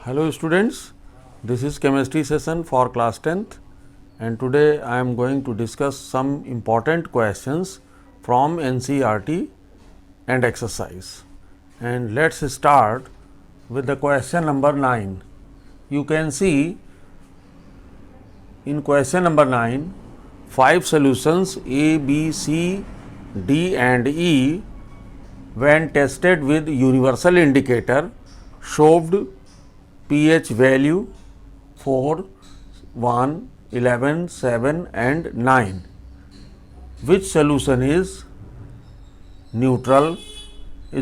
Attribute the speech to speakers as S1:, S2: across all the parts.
S1: Hello students, this is chemistry session for class 10th and today I am going to discuss some important questions from NCERT and exercise. And let us start with the question number 9. You can see in question number 9, 5 solutions A, B, C, D and E when tested with universal indicator showed pH value 4, 1, 11, 7 and 9. Which solution is neutral,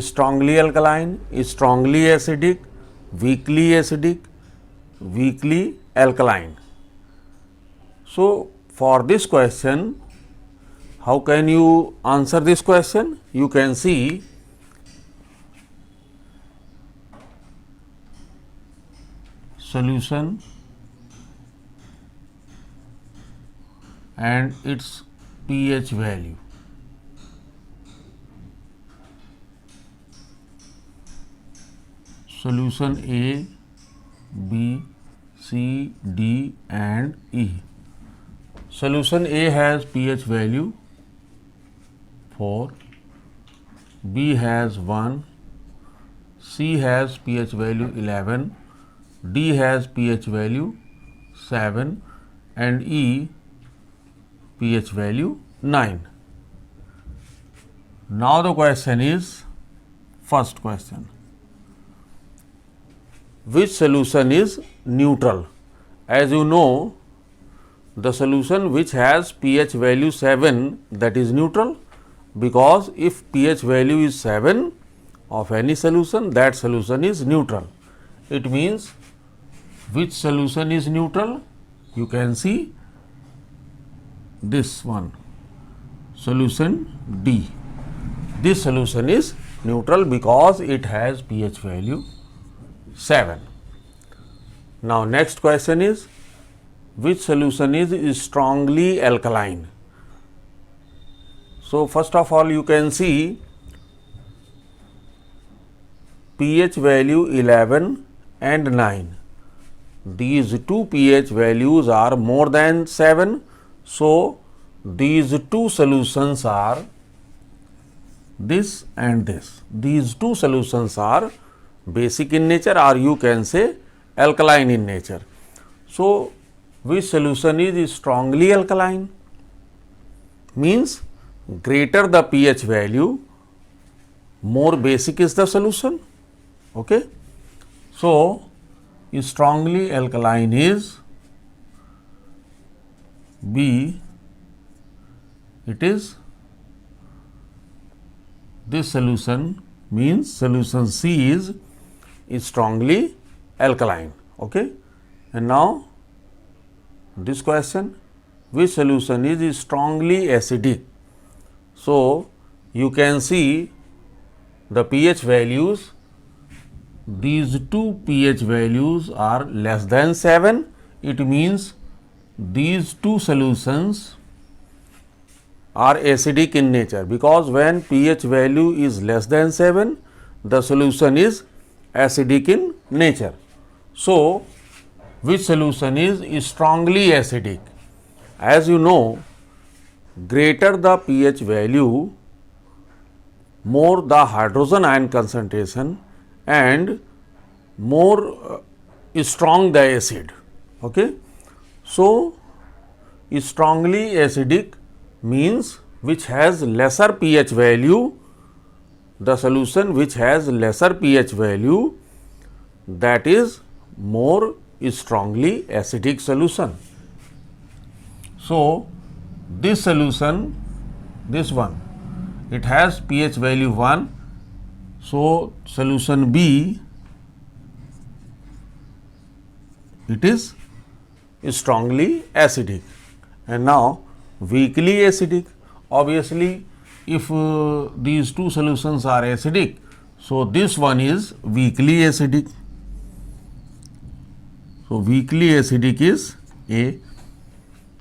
S1: strongly alkaline, strongly acidic, weakly alkaline? So, for this question, how can you answer this question? You can see solution and its pH value. Solution A, B, C, D and E. Solution A has pH value 4, B has 1, C has pH value 11, D has pH value 7 and E pH value 9. Now the question is, first question, which solution is neutral? As you know, the solution which has pH value 7, that is neutral, because if pH value is 7 of any solution, that solution is neutral. It means which solution is neutral? You can see this one, solution D. This solution is neutral because it has pH value 7. Now next question is, which solution is strongly alkaline? So first of all, you can see pH value 11 and 9. These two pH values are more than 7. So these two solutions are this and this. These two solutions are basic in nature, or you can say alkaline in nature. So which solution is strongly alkaline? Means greater the pH value, more basic is the solution. Okay. So strongly alkaline is B. It is this solution, means solution C is strongly alkaline. Okay. And now this question, which solution is strongly acidic? So you can see the pH values. These two pH values are less than 7. It means these two solutions are acidic in nature, because when pH value is less than 7, the solution is acidic in nature. So which solution is strongly acidic? As you know, greater the pH value, more the hydrogen ion concentration and more strong the acid. Okay. So strongly acidic means which has lesser pH value. The solution which has lesser pH value, that is more strongly acidic solution. So this solution, this one, it has pH value 1. So solution B, it is strongly acidic. And now weakly acidic. Obviously, if these two solutions are acidic, so this one is weakly acidic. So weakly acidic is A.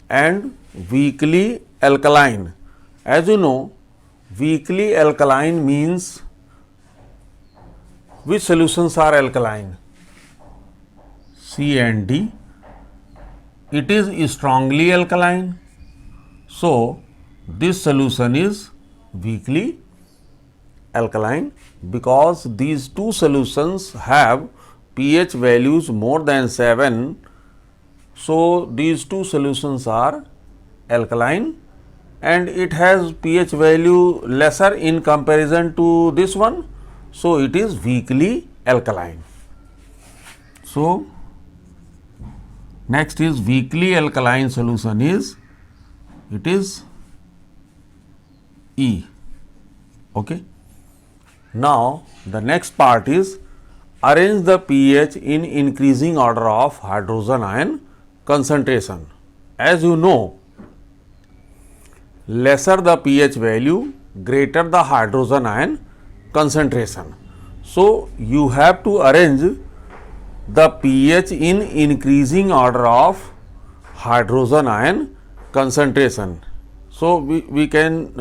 S1: And weakly alkaline. As you know, weakly alkaline means which solutions are alkaline? C and D. It is strongly alkaline. So, this solution is weakly alkaline because these two solutions have pH values more than 7. So, these two solutions are alkaline and it has pH value lesser in comparison to this one. So, it is weakly alkaline. So, next is weakly alkaline solution is, it is E. Okay. Now, the next part is arrange the pH in increasing order of hydrogen ion concentration. As you know, lesser the pH value, greater the hydrogen ion concentration. So, you have to arrange the pH in increasing order of hydrogen ion concentration. So, we can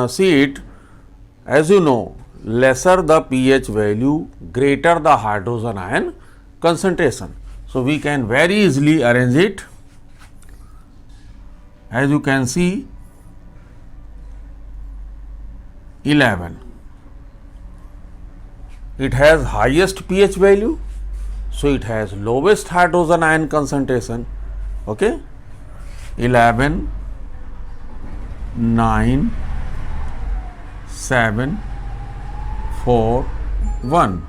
S1: see it, as you know, lesser the pH value, greater the hydrogen ion concentration. So, we can very easily arrange it. As you can see, 11, it has highest pH value, so it has lowest hydrogen ion concentration. Okay, 11, 9, 7, 4, 1.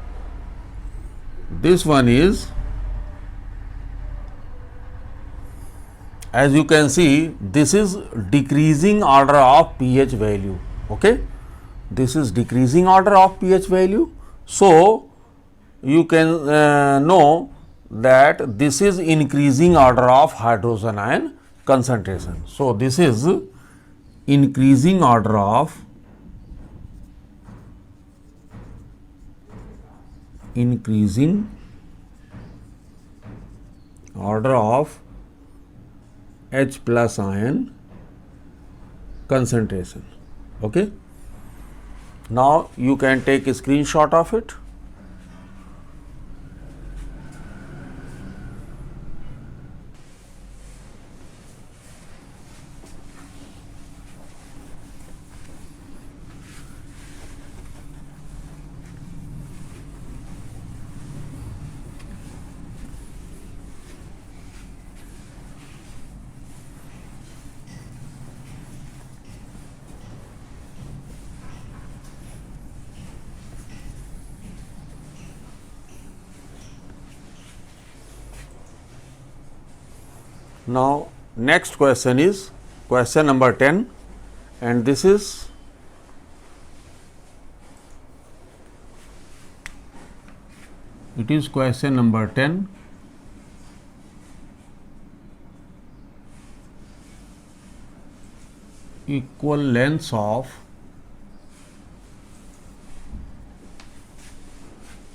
S1: This one is, as you can see, this is decreasing order of pH value. Okay, this is decreasing order of pH value. So, you can know that this is increasing order of hydrogen ion concentration. So, this is increasing order of H plus ion concentration. Okay. Now, you can take a screenshot of it. Now, next question is question number 10, and this is question number 10. Equal lengths of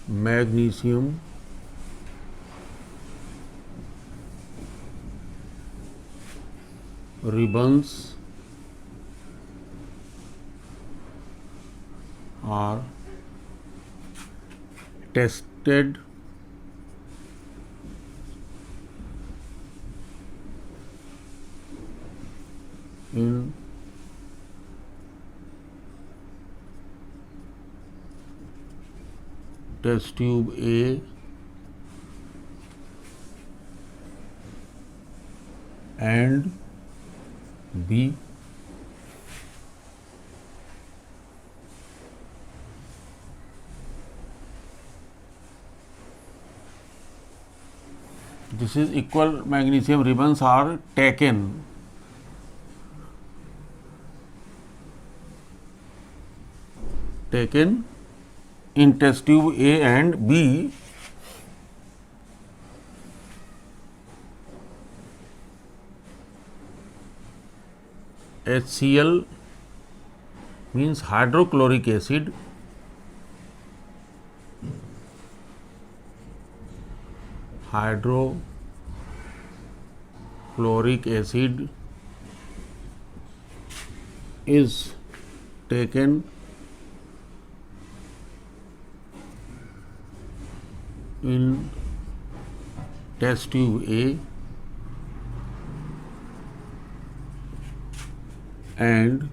S1: magnesium ribbons are tested in test tube A and B. This is equal magnesium ribbons are taken in test tube A and B. HCl means hydrochloric acid, is taken in test tube A and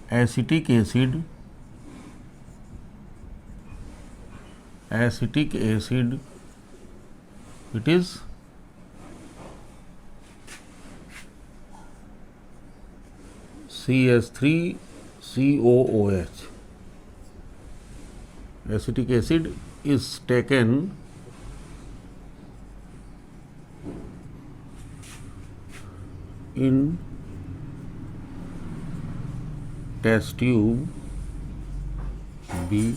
S1: acetic acid it is CH3COOH. Acetic acid is taken in test tube B.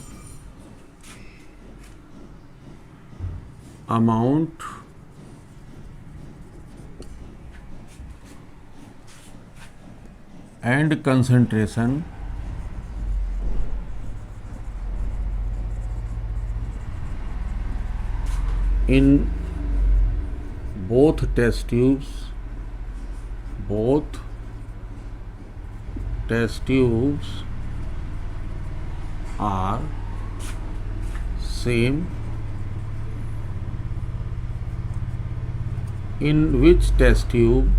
S1: Amount and concentration in both test tubes are same. In which test tube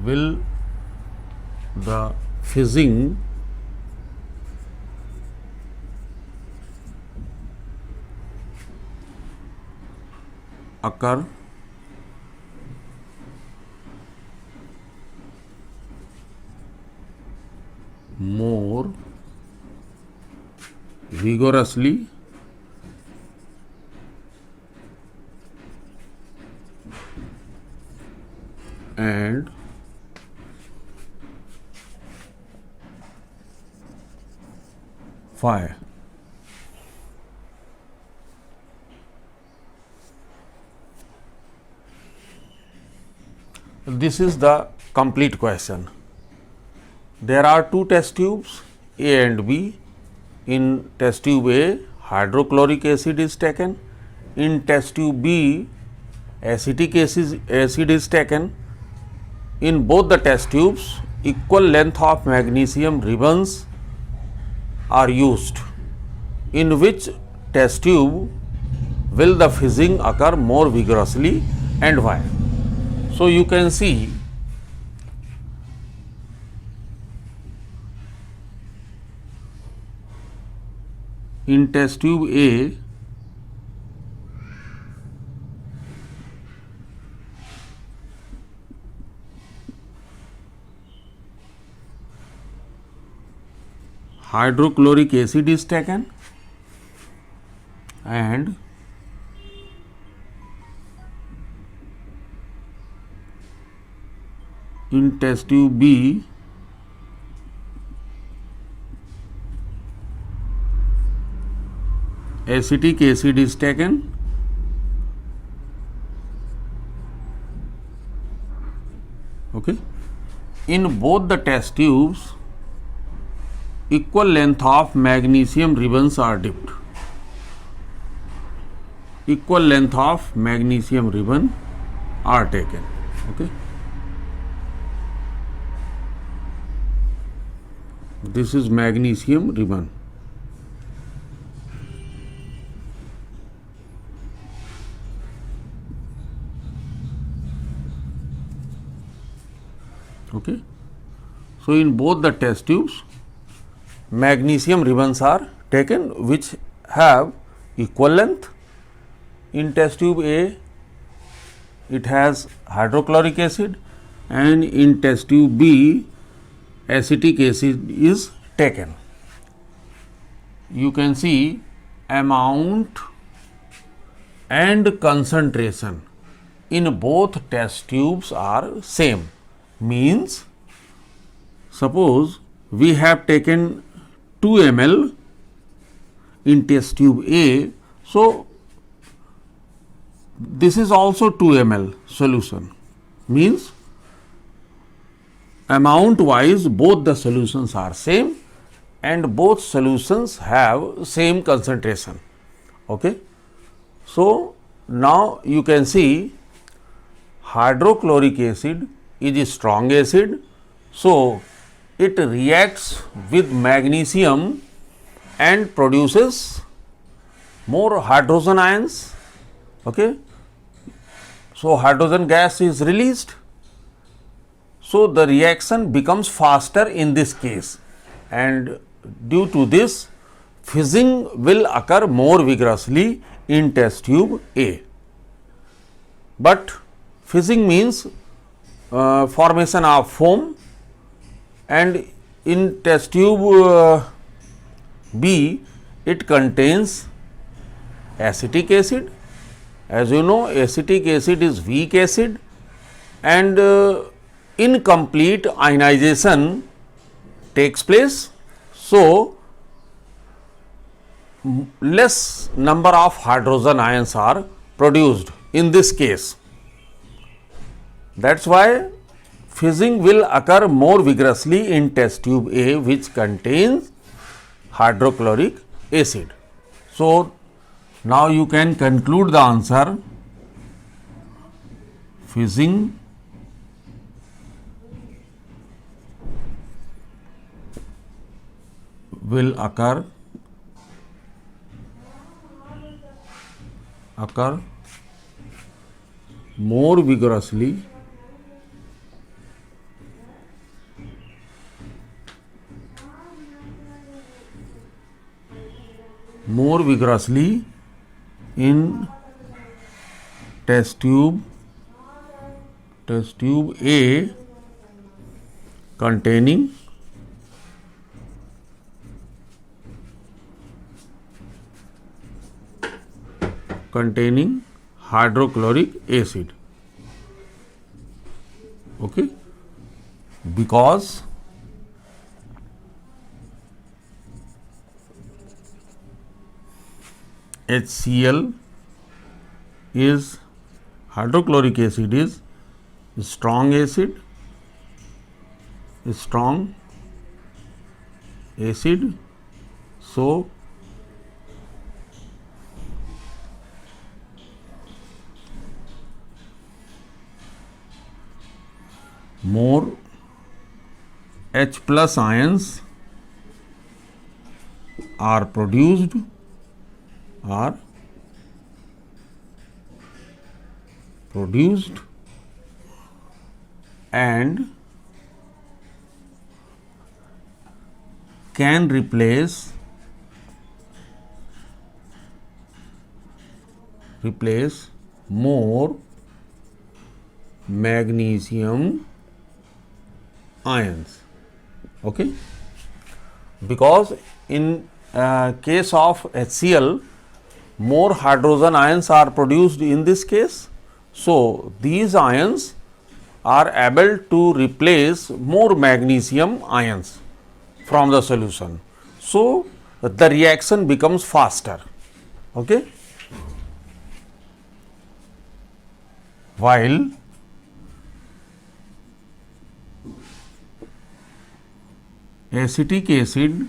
S1: will the fizzing occur more vigorously and fire. This is the complete question. There are two test tubes A and B. In test tube A, hydrochloric acid is taken. In test tube B, acetic acid is taken. In both the test tubes, equal length of magnesium ribbons are used. In which test tube will the fizzing occur more vigorously and why? So, you can see in test tube A, hydrochloric acid is taken and in test tube B, acetic acid is taken okay. In both the test tubes, equal length of magnesium ribbons are dipped. Equal length of magnesium ribbon are taken. Okay. This is magnesium ribbon. Okay. So, in both the test tubes, magnesium ribbons are taken which have equal length. In test tube A, it has hydrochloric acid, and in test tube B, acetic acid is taken. You can see amount and concentration in both test tubes are same. Means, suppose we have taken 2 ml in test tube A. So, this is also 2 ml solution. Means, amount wise both the solutions are same and both solutions have same concentration. Okay. So, now you can see hydrochloric acid is a strong acid, so it reacts with magnesium and produces more hydrogen ions. Okay. So, hydrogen gas is released. So, the reaction becomes faster in this case, and due to this fizzing will occur more vigorously in test tube A. But fizzing means formation of foam, and in test tube B it contains acetic acid. As you know, acetic acid is weak acid, and incomplete ionization takes place. So, less number of hydrogen ions are produced in this case. That is why fizzing will occur more vigorously in test tube A, which contains hydrochloric acid. So, now you can conclude the answer. Fizzing will occur more vigorously in test tube A containing hydrochloric acid. Okay, because HCl is hydrochloric acid is strong acid, so more H plus ions are produced and can replace more magnesium ions. Okay, because in case of HCl more hydrogen ions are produced in this case. So, these ions are able to replace more magnesium ions from the solution. So, the reaction becomes faster. Okay. While acetic acid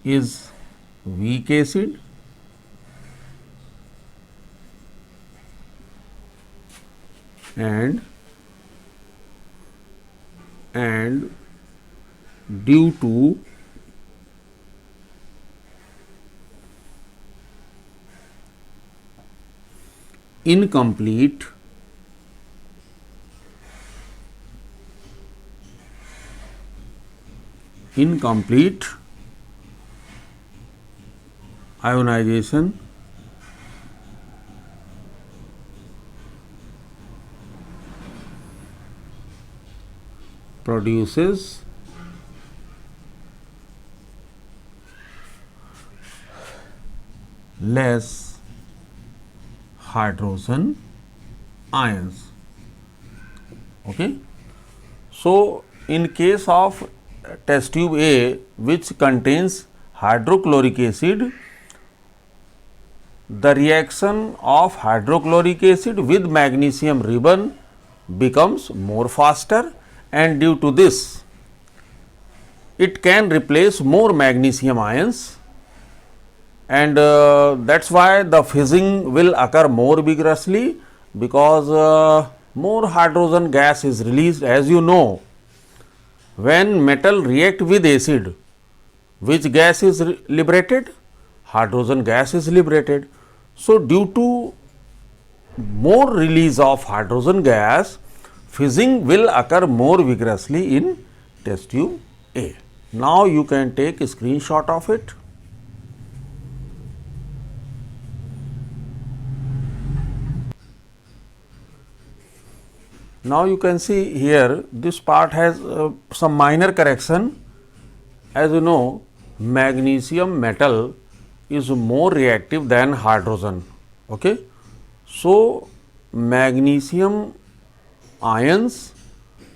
S1: is weak acid and due to incomplete ionization produces less hydrogen ions. Okay. So, in case of test tube A, which contains hydrochloric acid, the reaction of hydrochloric acid with magnesium ribbon becomes more faster, and due to this it can replace more magnesium ions and that's why the fizzing will occur more vigorously, because more hydrogen gas is released. As you know, when metal react with acid, which gas is liberated? Hydrogen gas is liberated. So, due to more release of hydrogen gas, fizzing will occur more vigorously in test tube A. Now, you can take a screenshot of it. Now, you can see here this part has some minor correction. As you know, magnesium metal is more reactive than hydrogen. Okay? So, magnesium ions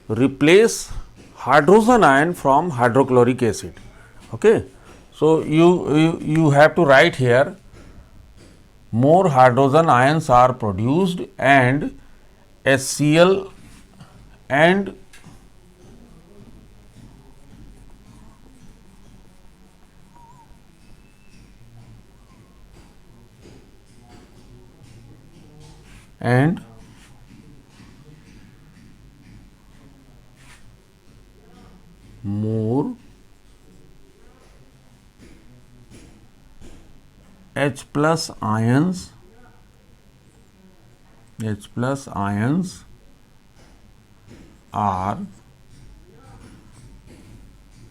S1: replace hydrogen ion from hydrochloric acid. Okay? So, you have to write here, more hydrogen ions are produced and HCl and more H plus ions are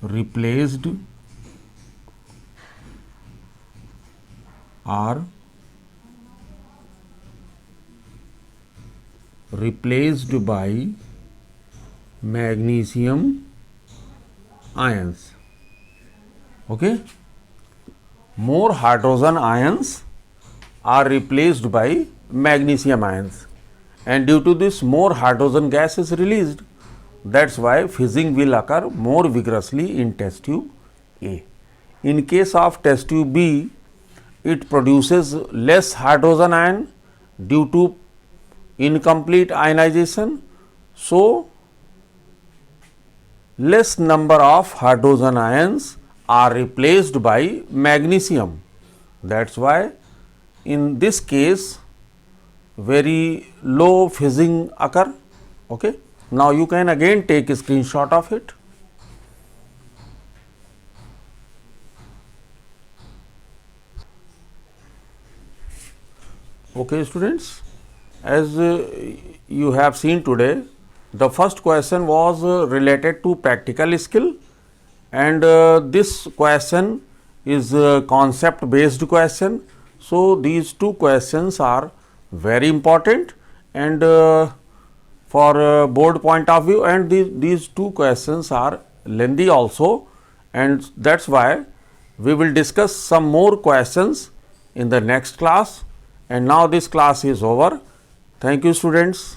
S1: replaced by magnesium ions. Okay? More hydrogen ions are replaced by magnesium ions, and due to this more hydrogen gas is released. That is why fizzing will occur more vigorously in test tube A. In case of test tube B, it produces less hydrogen ion due to incomplete ionization. So, less number of hydrogen ions are replaced by magnesium. That is why in this case very low fizzing occur. Okay. Now, you can again take a screenshot of it. Okay, students, as you have seen today, the first question was related to practical skill, and this question is a concept based question. So, these two questions are very important, and for board point of view, and these two questions are lengthy also, and that is why we will discuss some more questions in the next class. And now this class is over. Thank you, students.